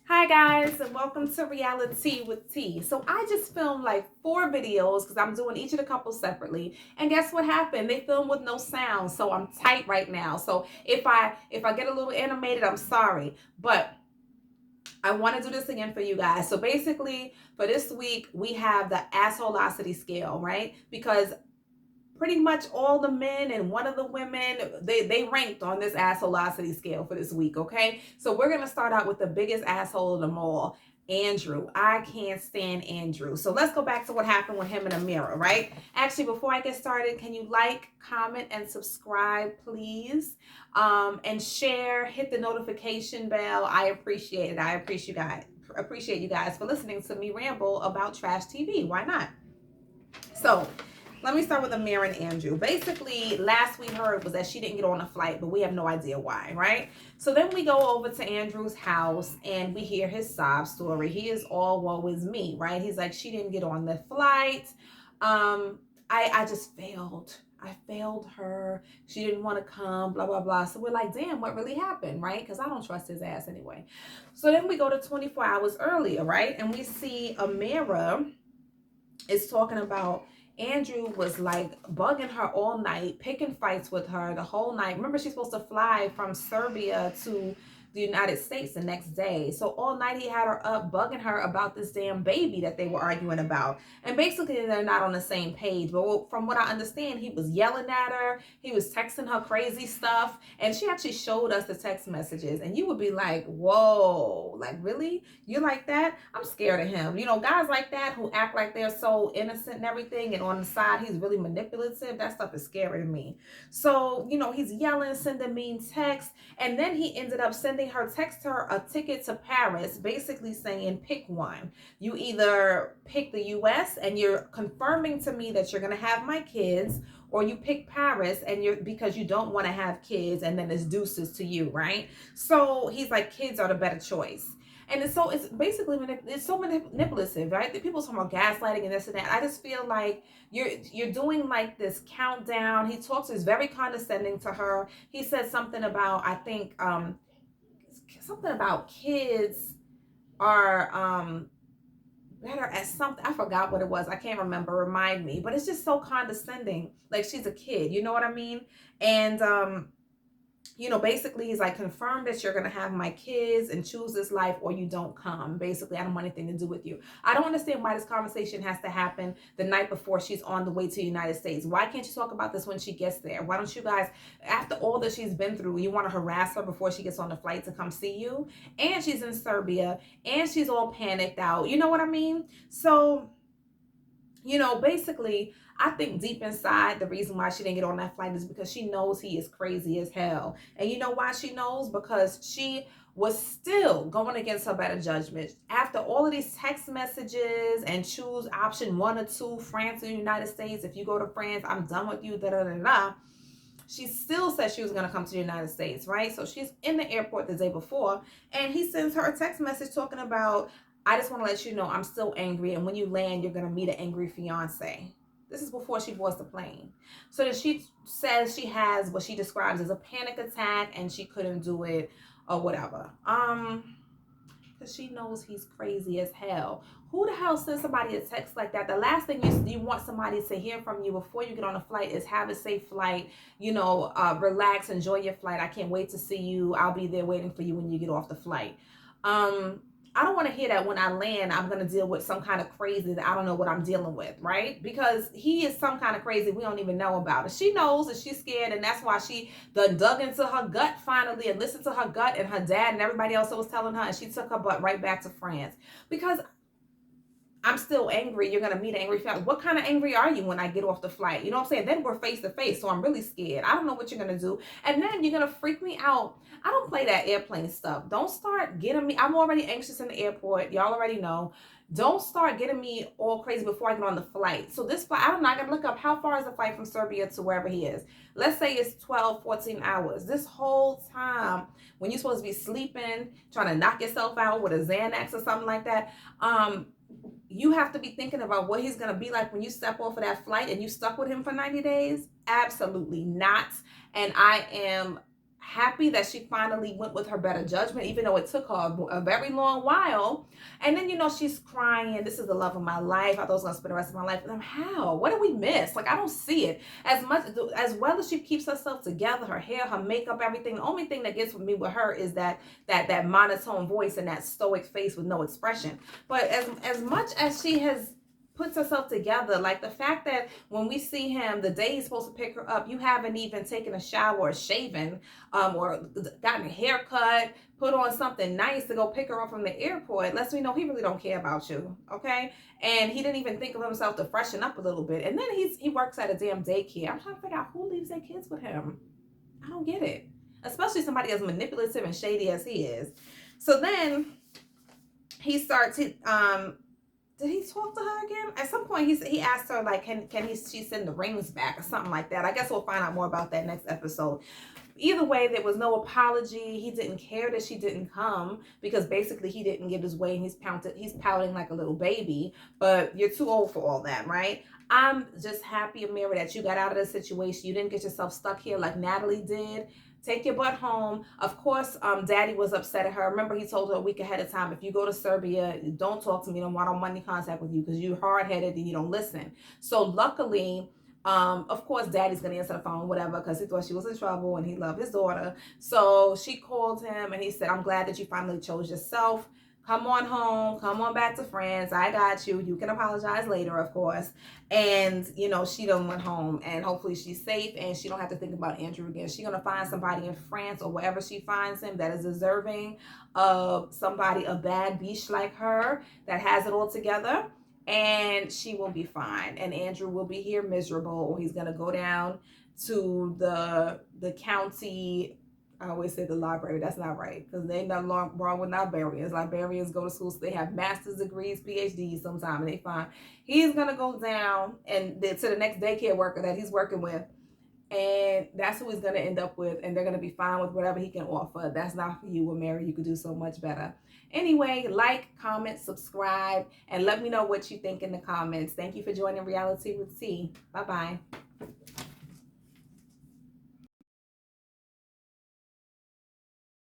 Hi guys, and welcome to Reality with T. So I just filmed like 4 videos because I'm doing each of the couples separately. And guess what happened? They filmed with no sound, so I'm tight right now. So if I get a little animated, I'm sorry. But I want to do this again for you guys. So basically, for this week, we have the Asshole-ocity scale, right? Because pretty much all the men and one of the women they ranked on this asshole-ocity scale for this week. Okay, so we're gonna start out with the biggest asshole of them all, Andrew. I can't stand Andrew. So let's go back to what happened with him and Amira. Right, actually, before I get started, can you like, comment, and subscribe, please? And share, hit the notification bell. I appreciate it. I appreciate you guys for listening to me ramble about trash TV. Why not? So let me start with Amira and Andrew. Basically, last we heard was that she didn't get on a flight, but we have no idea why, right? So then we go over to Andrew's house and we hear his sob story. He is all woe is me, right? He's like, she didn't get on the flight. I just failed. I failed her. She didn't want to come, blah, blah, blah. So we're like, damn, what really happened, right? Because I don't trust his ass anyway. So then we go to 24 hours earlier, right? And we see Amira is talking about Andrew was like bugging her all night, picking fights with her the whole night. Remember, she's supposed to fly from Serbia to the United States the next day. So all night he had her up bugging her about this damn baby that they were arguing about. And basically they're not on the same page. But from what I understand, he was yelling at her. He was texting her crazy stuff. And she actually showed us the text messages. And you would be like, whoa, like really? You like that? I'm scared of him. You know, guys like that who act like they're so innocent and everything. And on the side, he's really manipulative. That stuff is scary to me. So, you know, he's yelling, sending mean texts. And then he ended up sending her, text her a ticket to Paris, basically saying, pick one. You either pick the US and you're confirming to me that you're going to have my kids, or you pick Paris and you're because you don't want to have kids, and then it's deuces to you, right? So he's like, kids are the better choice. And it's basically it's so manipulative, right? The people talking about gaslighting and this and that. I just feel like you're doing like this countdown. He talks is very condescending to her. He said something about, I think something about kids are better at something. I forgot what it was. I can't remember. Remind me. But it's just so condescending. Like she's a kid. You know what I mean? And you know, basically he's like, confirm that you're going to have my kids and choose this life or you don't come. Basically, I don't want anything to do with you. I don't understand why this conversation has to happen the night before she's on the way to the United States. Why can't you talk about this when she gets there? Why don't you guys, after all that she's been through, you want to harass her before she gets on the flight to come see you? And she's in Serbia and she's all panicked out. You know what I mean? So, you know, basically, I think deep inside, the reason why she didn't get on that flight is because she knows he is crazy as hell. And you know why she knows? Because she was still going against her better judgment. After all of these text messages and choose option 1 or 2, France or United States. If you go to France, I'm done with you, da da da da. She still said she was going to come to the United States, right? So she's in the airport the day before, and he sends her a text message talking about, I just want to let you know I'm still angry, and when you land, you're going to meet an angry fiance. This is before she boards the plane. So that she says she has what she describes as a panic attack and she couldn't do it or whatever. Because she knows he's crazy as hell. Who the hell sends somebody a text like that? The last thing you want somebody to hear from you before you get on a flight is have a safe flight. You know, relax, enjoy your flight. I can't wait to see you. I'll be there waiting for you when you get off the flight. I don't want to hear that when I land, I'm going to deal with some kind of crazy that I don't know what I'm dealing with, right? Because he is some kind of crazy we don't even know about. And she knows that she's scared, and that's why she dug into her gut finally and listened to her gut and her dad and everybody else that was telling her, and she took her butt right back to France. Because I'm still angry. You're going to meet an angry family. What kind of angry are you when I get off the flight? You know what I'm saying? Then we're face to face. So I'm really scared. I don't know what you're going to do. And then you're going to freak me out. I don't play that airplane stuff. Don't start getting me. I'm already anxious in the airport. Y'all already know. Don't start getting me all crazy before I get on the flight. So this flight, I'm not going to look up how far is the flight from Serbia to wherever he is. Let's say it's 12, 14 hours. This whole time when you're supposed to be sleeping, trying to knock yourself out with a Xanax or something like that, you have to be thinking about what he's going to be like when you step off of that flight and you stuck with him for 90 days. Absolutely not. And I am happy that she finally went with her better judgment, even though it took her a very long while. And then, she's crying, this is the love of my life. I thought I was going to spend the rest of my life with him. How? What did we miss? Like, I don't see it. As well as she keeps herself together, her hair, her makeup, everything. The only thing that gets with me with her is that monotone voice and that stoic face with no expression. But as much as she has puts herself together, like the fact that when we see him the day he's supposed to pick her up, you haven't even taken a shower or shaven, or gotten a haircut, put on something nice to go pick her up from the airport, lets me know he really don't care about you, okay? And he didn't even think of himself to freshen up a little bit. And then he works at a damn daycare. I'm trying to figure out who leaves their kids with him. I don't get it, especially somebody as manipulative and shady as he is. So then he starts did he talk to her again? At some point, he asked her, like, can she send the rings back or something like that. I guess we'll find out more about that next episode. Either way, there was no apology. He didn't care that she didn't come because basically he didn't get his way and he's pouting like a little baby. But you're too old for all that, right? I'm just happy, Amira, that you got out of the situation. You didn't get yourself stuck here like Natalie did. Take your butt home. Of course, Daddy was upset at her. Remember, he told her a week ahead of time, if you go to Serbia, don't talk to me. I don't want no money contact with you because you're hard-headed and you don't listen. So luckily, of course, Daddy's going to answer the phone, whatever, because he thought she was in trouble and he loved his daughter. So she called him and he said, I'm glad that you finally chose yourself. Come on home. Come on back to France. I got you. You can apologize later, of course. And, she done went home and hopefully she's safe and she don't have to think about Andrew again. She's going to find somebody in France or wherever she finds him that is deserving of somebody, a bad bitch like her that has it all together. And she will be fine. And Andrew will be here miserable. He's going to go down to the county. I always say the library. That's not right because they ain't nothing wrong with librarians. Librarians go to school, so they have master's degrees, PhDs sometimes, and they find he's going to go down and to the next daycare worker that he's working with. And that's who he's going to end up with. And they're going to be fine with whatever he can offer. That's not for you, Amira. You could do so much better. Anyway, like, comment, subscribe, and let me know what you think in the comments. Thank you for joining Reality with T. Bye-bye.